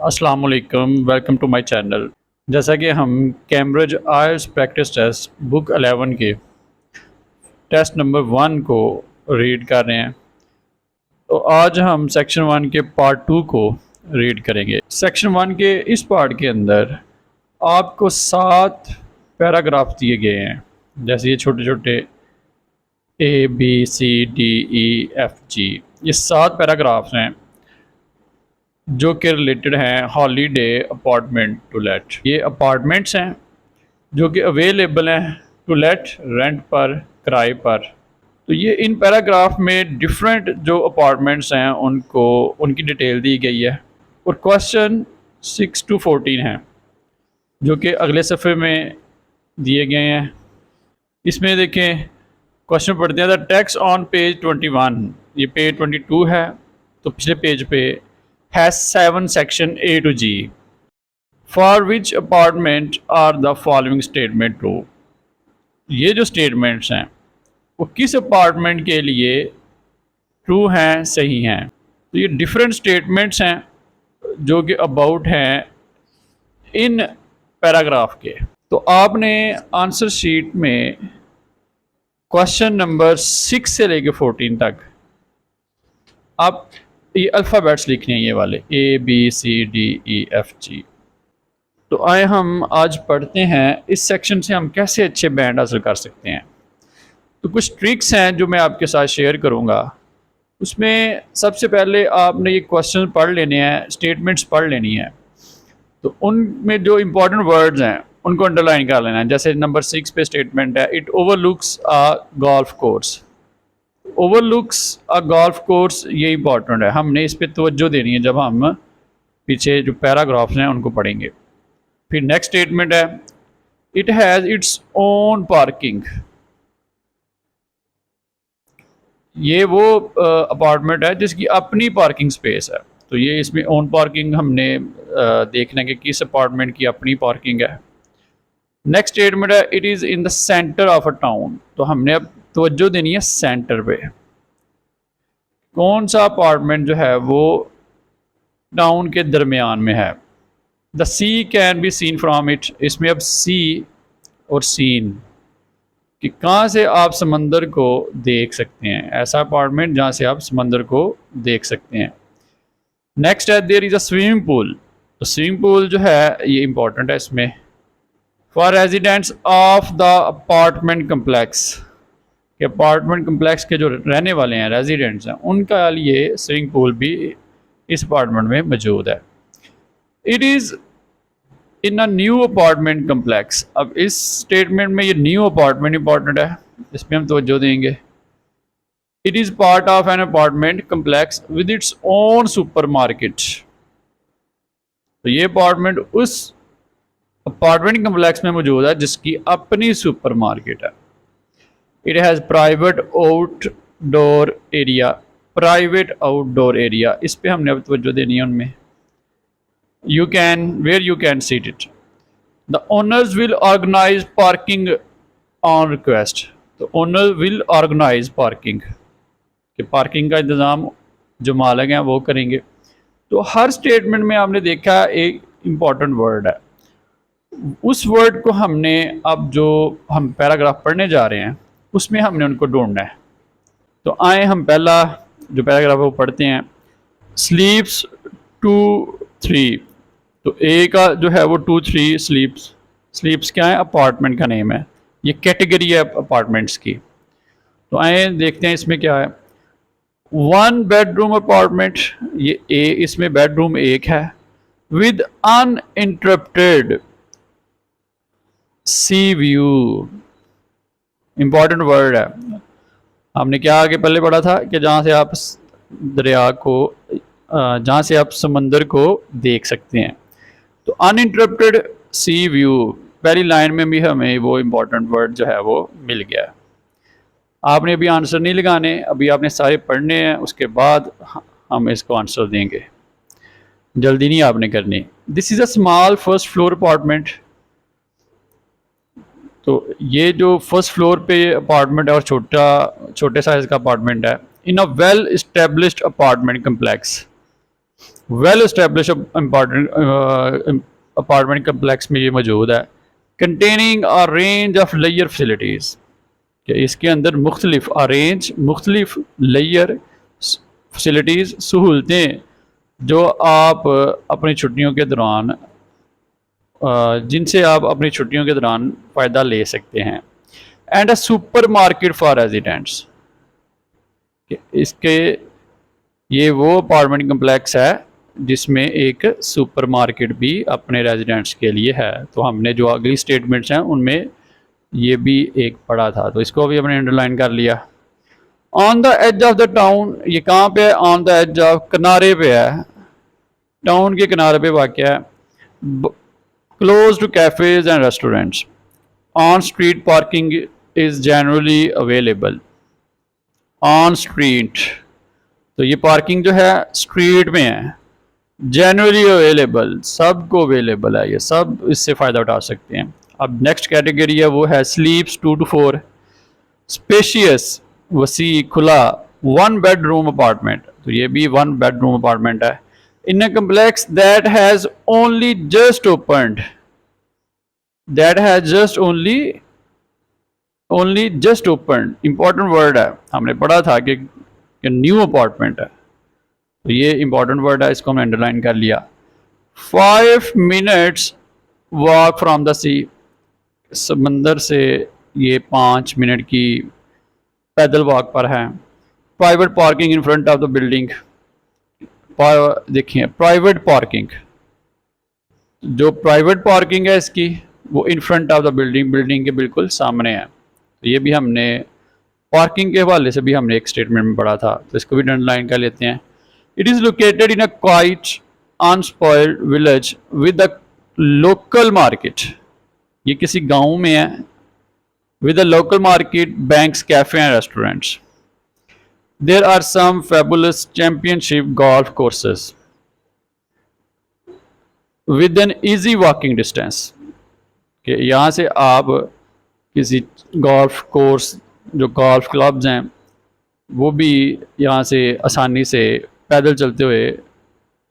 अस्सलाम वालेकुम, welcome to my channel. जैसा कि हम कैम्ब्रिज आइल्स प्रैक्टिस टेस्ट बुक 11 के टेस्ट नंबर 1 को रीड कर रहे हैं, तो आज हम सेक्शन 1 के पार्ट 2 को रीड करेंगे। सेक्शन 1 के इस पार्ट के अंदर आपको 7 पैराग्राफ दिए गए हैं। जैसे ये छोटे छोटे ABCDEFG, ये 7 पैराग्राफ्स हैं जो कि रिलेटेड हैं हॉलीडे अपार्टमेंट टू लेट। ये अपार्टमेंट्स हैं जो कि अवेलेबल हैं टू लेट, रेंट पर, किराए पर। तो ये इन पैराग्राफ में डिफरेंट जो अपार्टमेंट्स हैं उनको उनकी डिटेल दी गई है और क्वेश्चन 6 to 14 हैं जो कि अगले सफ़े में दिए गए हैं। इसमें देखें, क्वेश्चन पढ़ते हैं। द टेक्स्ट ऑन पेज 21, ये पेज 22 है, तो पिछले पेज पे has 7 section A to G. For which apartment are the following statement true? ये जो स्टेटमेंट्स हैं वो किस अपार्टमेंट के लिए ट्रू हैं, सही हैं। तो ये डिफरेंट स्टेटमेंट्स हैं जो कि अबाउट हैं इन पैराग्राफ के। तो आपने आंसर शीट में क्वेश्चन नंबर 6 से लेके 14 तक आप ये अल्फ़ाबेट्स लिखने हैं, ये वाले ABCDEFG। तो आए हम आज पढ़ते हैं इस सेक्शन से हम कैसे अच्छे बैंड हासिल कर सकते हैं। तो कुछ ट्रिक्स हैं जो मैं आपके साथ शेयर करूंगा। उसमें सबसे पहले आपने ये क्वेश्चन पढ़ लेने हैं, स्टेटमेंट्स पढ़ लेनी है। तो उनमें जो इम्पोर्टेंट वर्ड्स हैं उनको अंडरलाइन कर लेना है। जैसे नंबर 6 पे स्टेटमेंट है, it overlooks a golf course. Overlooks a golf course, ये इंपॉर्टेंट है, हमने इस पर तवज्जो देनी है जब हम पीछे जो पैराग्राफ्स हैं उनको पढ़ेंगे। फिर नेक्स्ट स्टेटमेंट है, it has its own parking. ये वो अपार्टमेंट है जिसकी अपनी पार्किंग स्पेस है। तो ये इसमें ओन पार्किंग हमने देखना है कि किस अपार्टमेंट की अपनी पार्किंग है। नेक्स्ट स्टेटमेंट है, it is in the centre of a town. तो हमने अब तवज्जो देनी है सेंटर पे। कौन सा अपार्टमेंट जो है वो टाउन के दरमियान में है। The sea can be seen from it. इसमें अब सी और सीन कि कहाँ से आप समंदर को देख सकते हैं, ऐसा अपार्टमेंट जहाँ से आप समंदर को देख सकते हैं। नेक्स्ट है, there is a swimming pool. तो स्विमिंग पूल जो है ये इंपॉर्टेंट है इसमें। For residents of the apartment complex, कि अपार्टमेंट कम्प्लेक्स के जो रहने वाले हैं, रेजिडेंट्स हैं, उनका लिए स्विमिंग पूल भी इस अपार्टमेंट में मौजूद है। It is in a new apartment complex. अब इस स्टेटमेंट में ये न्यू अपार्टमेंट इंपॉर्टेंट है, इसमें हम तवज्जो देंगे। It is part of an apartment complex with its own super market. तो ये अपार्टमेंट उस अपार्टमेंट कम्प्लेक्स में मौजूद है जिसकी अपनी सुपर मार्केट है। It has private outdoor area. Private outdoor area, इस पे हमने अब तवज्जो देनी है उनमें। You can, where you can seat it. The owners will organise parking on request. तो ओनर विल ऑर्गेनाइज पार्किंग, कि पार्किंग का इंतज़ाम जो मालिक हैं वो करेंगे। तो हर स्टेटमेंट में आपने देखा एक इम्पॉर्टेंट वर्ड है, उस वर्ड को हमने अब जो हम पैराग्राफ पढ़ने जा रहे हैं उसमें हमने उनको ढूंढना है। तो आए हम पहला जो पैराग्राफ है वो पढ़ते हैं। स्लीप्स 2-3। तो ए का जो है वो 2-3 स्लीप्स। स्लीप्स क्या है, अपार्टमेंट का नेम है, ये कैटेगरी है अपार्टमेंट्स की। तो आए देखते हैं इसमें क्या है। 1 बेडरूम अपार्टमेंट, ये ए, इसमें बेडरूम एक है। With uninterrupted C view, important word है। हमने क्या आगे पहले पढ़ा था कि जहाँ से आप दरिया को, जहाँ से आप समंदर को देख सकते हैं। तो अनइंटरप्टेड सी व्यू, पहली लाइन में भी हमें वो इम्पोर्टेंट वर्ड जो है वो मिल गया। आपने अभी आंसर नहीं लगाने, अभी आपने सारे पढ़ने हैं, उसके बाद हम इसको आंसर देंगे। जल्दी नहीं आपने करनी। This is a small first floor apartment. तो ये जो फर्स्ट फ्लोर पे अपार्टमेंट है और छोटे साइज़ का अपार्टमेंट है। In a well established apartment complex. Well establish important apartment complex में ये मौजूद है। Containing a range of layer facilities, कि इसके अंदर मुख्तलिफ लेयर फैसिलिटीज़ सहूलतें जो आप अपनी छुट्टियों के दौरान जिनसे आप अपनी छुट्टियों के दौरान फ़ायदा ले सकते हैं। And a super market for residents, इसके ये वो अपार्टमेंट कम्प्लेक्स है जिसमें एक सुपर मार्केट भी अपने रेजिडेंट्स के लिए है। तो हमने जो अगली स्टेटमेंट्स हैं उनमें ये भी एक पढ़ा था, तो इसको भी हमने अंडरलाइन कर लिया। On the edge of the town, ये कहाँ पे है? ऑन द एज ऑफ, किनारे पे है, टाउन के किनारे पे वाक़या है। Close to cafes and restaurants. On street parking is generally available. On street, तो ये पार्किंग जो है स्ट्रीट में है। जनरली अवेलेबल, सबको अवेलेबल है, ये सब इससे फ़ायदा उठा सकते हैं। अब नेक्स्ट कैटेगरी है वो है स्लीप्स 2 to 4। स्पेशियस, वसी, खुला, 1 बेडरूम अपार्टमेंट, तो ये भी 1 बेडरूम अपार्टमेंट है। In a complex that has only just opened, that has just only just opened, important word है, हमने पढ़ा था कि न्यू अपार्टमेंट है, तो ये इंपॉर्टेंट वर्ड है, इसको हमने अंडरलाइन कर लिया। 5 मिनट्स वॉक फ्रॉम द सी, समंदर से ये 5 मिनट की पैदल वॉक पर है। Private parking in front of the building, देखिए प्राइवेट पार्किंग, जो प्राइवेट पार्किंग है इसकी वो in front of the building, building के बिल्कुल सामने है। तो ये भी हमने पार्किंग के हवाले से भी हमने एक स्टेटमेंट में पढ़ा था, तो इसको भी अंडरलाइन कर लेते हैं। It is located in a quite unspoiled village with a local market, ये किसी गांव में है, with a local market, banks, cafe and restaurants. There are some fabulous championship golf courses with an easy walking distance, कि यहाँ से आप किसी गोल्फ कोर्स, जो गोल्फ क्लब्स हैं वो भी यहाँ से आसानी से पैदल चलते हुए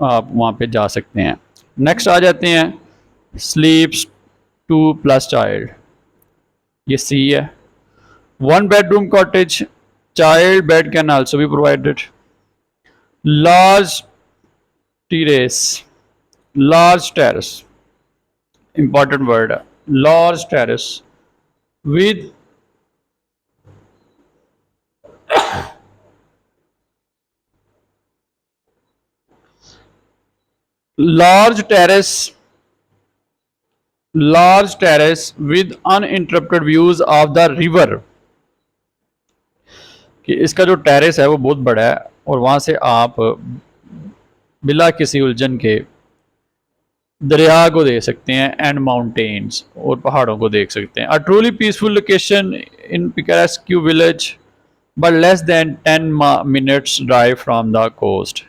आप वहाँ पे जा सकते हैं। नेक्स्ट आ जाते हैं स्लीप्स 2+ चाइल्ड, ये सी है। 1 bedroom cottage, child bed can also be provided. Large terrace, large terrace, important word है, large terrace with large terrace with uninterrupted views of the river, कि इसका जो टेरेस है वो बहुत बड़ा है और वहाँ से आप बिला किसी उलझन के दरिया को देख सकते हैं, एंड माउंटेन्स, और पहाड़ों को देख सकते हैं। A truly peaceful location in picturesque village but less than 10 minutes drive from the coast,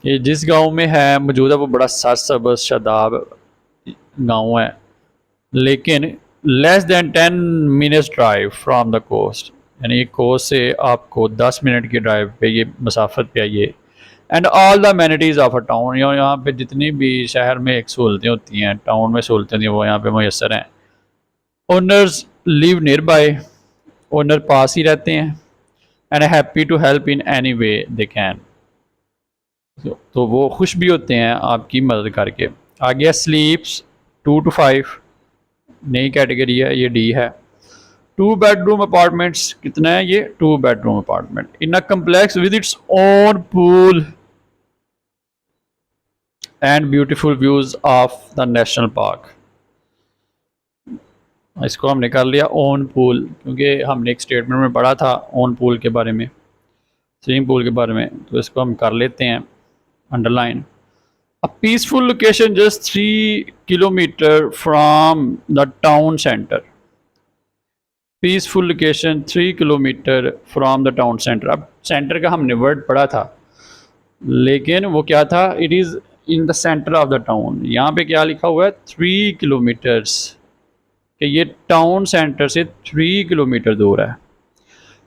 ये जिस गांव में है मौजूद है वो बड़ा सरसब्ज़ शादाब गांव है, लेकिन less than 10 minutes drive from the coast, यानी कोस्ट से आपको 10 मिनट की ड्राइव पे ये मसाफत पे आइए। And all the amenities of a town, यहाँ पे जितनी भी शहर में एक सहूलतें होती हैं, टाउन में सहूलतें होती हैं, वो यहाँ पे मैसर हैं। ओनर्स लिव नियर बाय, ओनर पास ही रहते हैं। And happy to help in any way they can, तो वो खुश भी होते हैं आपकी मदद करके। आ गया स्लीप्स 2 to 5, नई कैटेगरी है, ये डी है। 2 बेडरूम अपार्टमेंट्स, कितना है ये? 2 bedroom apartment in a complex with its own pool and beautiful views of the national park. इसको हमने कर लिया ओन पूल, क्योंकि हमने एक स्टेटमेंट में पढ़ा था ओन पूल के बारे में, स्विमिंग पूल के बारे में, तो इसको हम कर लेते हैं underline. A peaceful location just 3 kilometre from the town centre, peaceful location 3 kilometre from the town centre. अब सेंटर का हमने वर्ड पढ़ा था, लेकिन वो क्या था? It is in the centre of the town. यहाँ पे क्या लिखा हुआ है? 3 किलोमीटर्स, कि ये टाउन सेंटर से 3 किलोमीटर दूर है।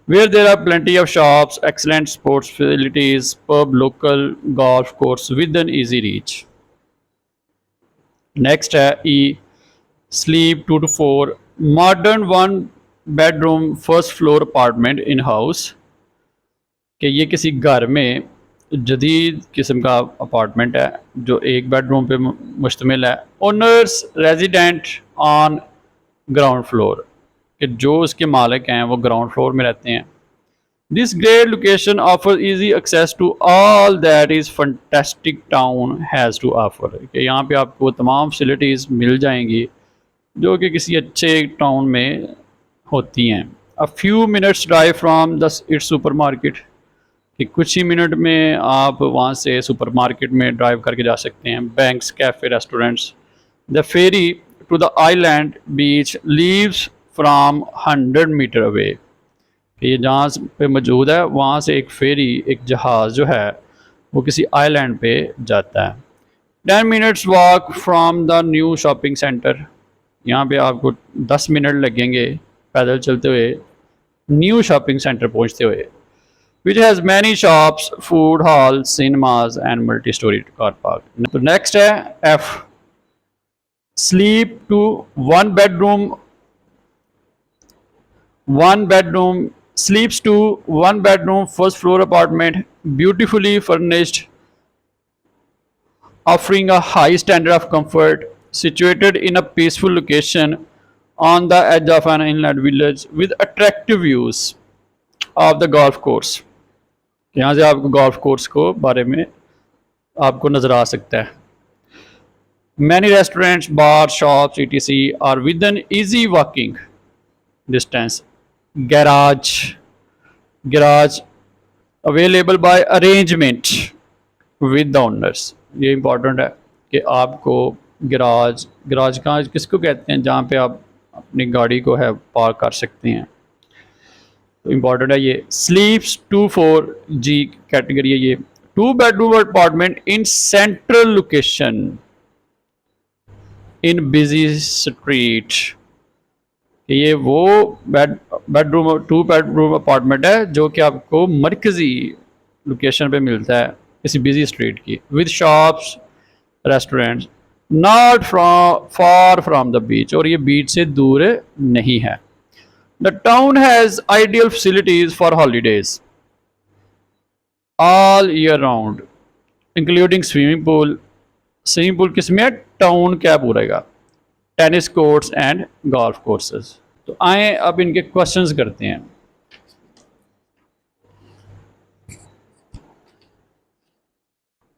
where there are plenty of shops, excellent sports facilities, pub, local golf course within easy reach. Next है E, sleep 2 to 4, modern one bedroom first floor apartment in house, कि ये किसी घर में जदीद किस्म का अपार्टमेंट है जो एक बेडरूम पे मुश्तमिल है। Owners resident on ground floor, कि जो उसके मालिक हैं वो ग्राउंड फ्लोर में रहते हैं। This great location offer easy access to all that is fantastic town has to offer, कि यहाँ पे आपको तमाम फैसिलिटीज़ मिल जाएंगी जो कि किसी अच्छे टाउन में होती हैं। A few minutes drive from the it's super market, कि कुछ ही मिनट में आप वहाँ से सुपर मार्केट में ड्राइव करके जा सकते हैं। Banks, cafe, restaurants. The ferry to the island beach leaves from 100 metre away, ये जहाँ पे मौजूद है वहाँ से एक फेरी, एक जहाज़ जो है वो किसी आइलैंड पे जाता है। 10 minutes walk from the new shopping centre, यहाँ पे आपको 10 मिनट लगेंगे पैदल चलते हुए न्यू शॉपिंग सेंटर पहुँचते हुए, which has many shops, food halls, cinemas and multi-story car park. तो next है F, sleep to sleeps to one bedroom first floor apartment, beautifully furnished, offering a high standard of comfort, situated in a peaceful location on the edge of an inland village with attractive views of the golf course। यहाँ से आपको golf course को बारे में आपको नज़र आ सकता है। Many restaurants, bar, shops etc are with an easy walking distance. Garage available by arrangement with the owners, ये इंपॉर्टेंट है कि आपको गैराज कहाँ किसको कहते हैं, जहाँ पे आप अपनी गाड़ी को है पार्क कर सकते हैं, तो इम्पॉर्टेंट है ये। स्लीप्स 2-4 G कैटेगरी है ये। 2 bedroom apartment in central location in busy street, ये वो बेडरूम 2 बेडरूम अपार्टमेंट है जो कि आपको मरकजी लोकेशन पे मिलता है किसी बिजी स्ट्रीट की, with shops, restaurants, not far from the beach, और ये बीच से दूर नहीं है। The town has ideal facilities for holidays all year round, including swimming pool। Swimming pool किसमें है, टाउन क्या पूरेगा, tennis courts and golf courses. तो आए अब इनके क्वेश्चंस करते हैं।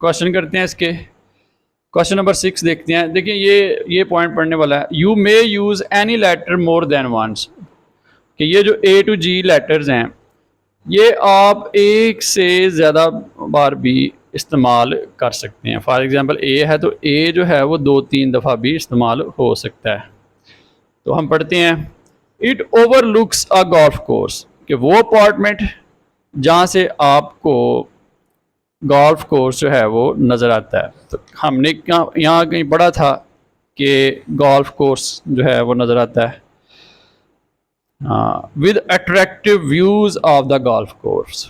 क्वेश्चन करते हैं इसके। क्वेश्चन नंबर 6 देखते हैं। देखिए ये पॉइंट पढ़ने वाला है। You may use any letter more than once, कि ये जो A to G लेटर्स हैं ये आप एक से ज़्यादा बार भी इस्तेमाल कर सकते हैं। फॉर एग्ज़ाम्पल A है तो A जो है वो 2-3 दफ़ा भी इस्तेमाल हो सकता है। तो हम पढ़ते हैं, it overlooks a golf course, कि वो अपार्टमेंट जहाँ से आपको गोल्फ कोर्स जो है वो नज़र आता है। तो हमने यहाँ कहीं पढ़ा था कि गोल्फ कोर्स जो है वो नज़र आता है with attractive views of the golf course,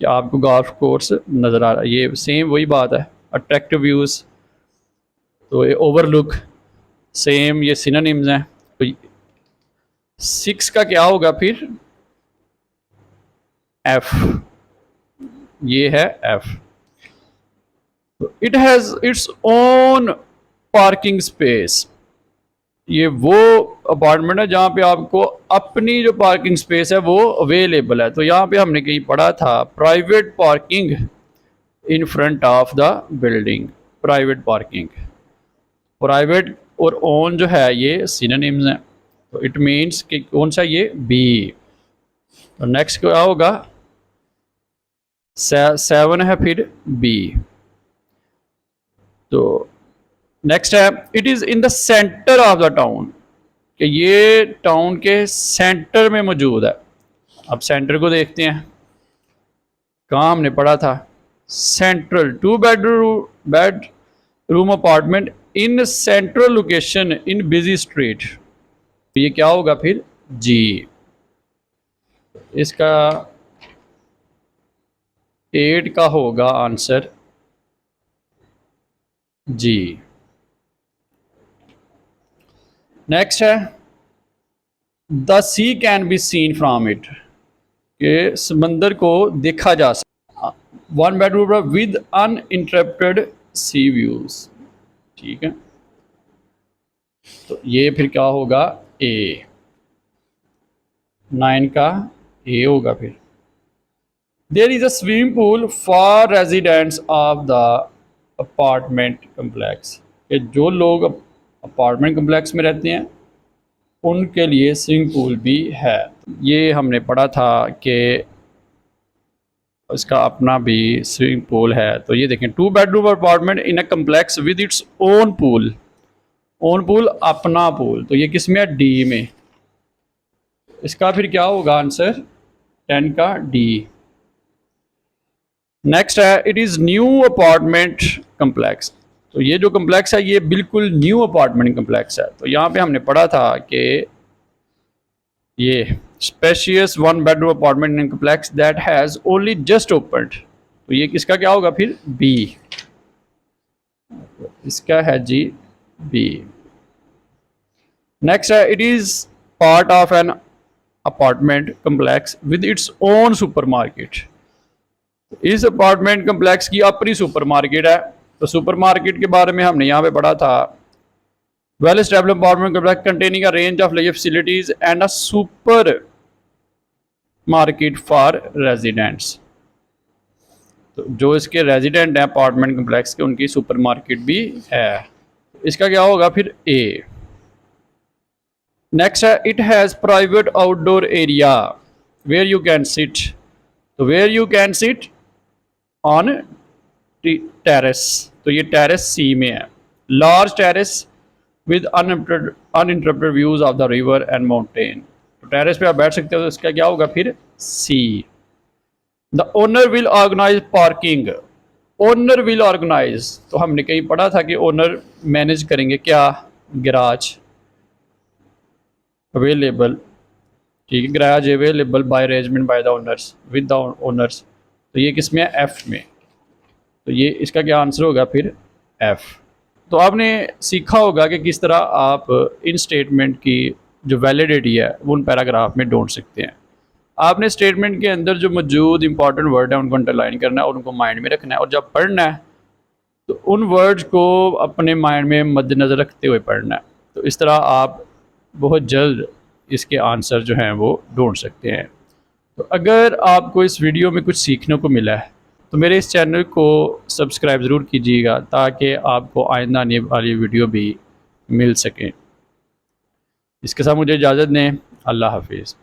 कि आपको गोल्फ कोर्स नज़र आ रहा है। ये सेम वही बात है, अट्रैक्टिव व्यूज़, तो ये ओवरलुक सेम, ये सिनोनिम्स हैं। तो 6 का क्या होगा फिर, F, ये है F। तो it has its own parking space, ये वो अपार्टमेंट है जहाँ पे आपको अपनी जो पार्किंग स्पेस है वो अवेलेबल है। तो यहाँ पे हमने कहीं पढ़ा था private parking in front of the building, private parking. Private और ओन जो है ये सिनोनिम्स हैं, तो इट मीन्स कि कौन सा ये B। तो नेक्स्ट क्या होगा, 7 है फिर B। तो नेक्स्ट है, it is in the centre of the town, कि ये टाउन के सेंटर में मौजूद है। अब सेंटर को देखते हैं, कहाँ हमने पढ़ा था, central 2 bedroom apartment in central location in busy street, तो ये क्या होगा फिर G। इसका 8 का होगा आंसर जी। नेक्स्ट है the sea can be seen from it, कि समंदर को देखा जा सकता। One bedroom with uninterrupted sea views. ठीक है, तो ये फिर क्या होगा ए। 9 का ए होगा फिर। There is a swimming pool for residents of the apartment complex, कि जो लोग अपार्टमेंट कम्प्लेक्स में रहते हैं उनके लिए स्विमिंग पूल भी है। ये हमने पढ़ा था कि इसका अपना भी स्विमिंग पूल है। तो ये देखें, 2 bedroom apartment in a complex with its own pool. Own pool, अपना पूल, तो ये किस में है? डी में। इसका फिर क्या होगा आंसर? 10 का डी। नेक्स्ट है it is new apartment complex. तो ये जो कम्प्लेक्स है ये बिल्कुल न्यू अपार्टमेंट कम्प्लेक्स है। तो यहाँ पे हमने पढ़ा था कि ये spacious 1 bedroom apartment in complex that has only just opened. तो ये किसका क्या होगा फिर? बी। इसका है जी बी। नेक्स्ट है it is part of an apartment complex with its own supermarket. इस अपार्टमेंट कम्प्लेक्स की अपनी सुपरमार्केट है। तो सुपरमार्केट के बारे में हमने यहाँ पे पढ़ा था, well established apartment complex containing a range of leisure facilities and a super market for residents. तो जो इसके रेजिडेंट हैं अपार्टमेंट कम्प्लेक्स के, उनकी सुपर मार्केट भी है। इसका क्या होगा फिर? ए। नेक्स्ट है it has private outdoor area where you can sit. तो where you can sit on terrace. तो ये टेरेस सी में है। Large terrace with uninterrupted views of the river and mountain. तो टेरेस पे आप बैठ सकते हो। तो इसका क्या होगा फिर? C. The owner will organise parking. Owner will organise, तो हमने कहीं पढ़ा था कि ओनर मैनेज करेंगे क्या? Garage available. ठीक है, garage available by arrangement by the owners with the owners. तो ये किस में है? एफ में। तो ये इसका क्या आंसर होगा फिर? एफ। तो आपने सीखा होगा कि किस तरह आप इन स्टेटमेंट की जो वैलिडिटी है वो उन पैराग्राफ में ढूंढ सकते हैं। आपने स्टेटमेंट के अंदर जो मौजूद इंपॉर्टेंट वर्ड है उनको अंडरलाइन करना है और उनको माइंड में रखना है, और जब पढ़ना है तो उन वर्ड्स को अपने माइंड में मद्देनज़र रखते हुए पढ़ना है। तो इस तरह आप बहुत जल्द इसके आंसर जो हैं वो ढूंढ सकते हैं। तो अगर आपको इस वीडियो में कुछ सीखने को मिला है तो मेरे इस चैनल को सब्सक्राइब ज़रूर कीजिएगा ताकि आपको आइंदा आने वाली वीडियो भी मिल सकें। इसके साथ मुझे इजाज़त दें। अल्लाह हाफिज़।